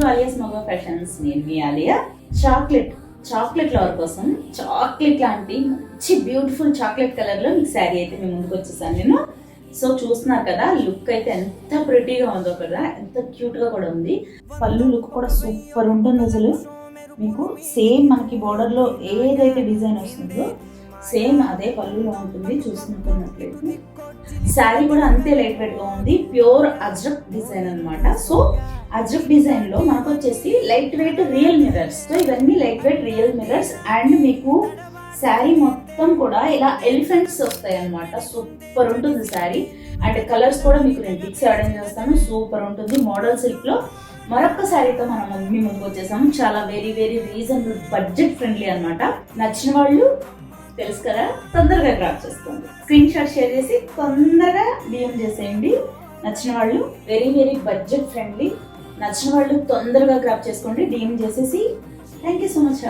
To alias మగ fashions. నేను మీ Alia. Chocolate lover కోసం చాక్లెట్ లాంటి మంచి బ్యూటిఫుల్ చాక్లెట్ కలర్ లో మీకు శారీ అయితే మేము ముందుకు వచ్చేసాను నేను. సో చూస్తున్నారు కదా, లుక్ అయితే ఎంత ప్రిటీగా ఉందో కదా, ఎంత క్యూట్ గా కూడా ఉంది. పళ్ళు లుక్ కూడా సూపర్ ఉంటుంది అసలు. మీకు సేమ్ మనకి బోర్డర్ లో ఏదైతే డిజైన్ వస్తుందో సేమ్ అదే పళ్ళులో ఉంటుంది. చూసుకుంటున్నట్లయితే శారీ కూడా అంతే లైట్ వెయిట్ గా ఉంది. ప్యూర్ అజ్రక్ డిజైన్ అన్నమాట. సో అజ్రక్ డిజైన్ లో మనకు వచ్చేసి light weight real mirrors. So ఇవన్నీ light weight real mirrors. And మీకు శారీ మొత్తం కూడా ఇలా ఎలిఫెంట్స్ వస్తాయి అన్నమాట. సూపర్ ఉంటుంది శారీ. అండ్ కలర్స్ కూడా మీకు నేను పిక్స్ యాడ్ చేస్తాను. సూపర్ ఉంటుంది. మోడల్ సిల్క్ లో మరొక శారీతో మనం మీ ముందుకు వచ్చేసాము. చాలా very very reasonable, budget friendly అన్నమాట. నచ్చిన వాళ్ళు తెలుసు కదా, తొందరగా గ్రాప్ చేసుకోండి. స్క్రీన్ షాట్ షేర్ చేసి తొందరగా డిఎం చేసేయండి. నచ్చిన వాళ్ళు వెరీ వెరీ బడ్జెట్ ఫ్రెండ్లీ. నచ్చిన వాళ్ళు తొందరగా గ్రాప్ చేసుకోండి, డిఎం చేసేసి. Thank you so much.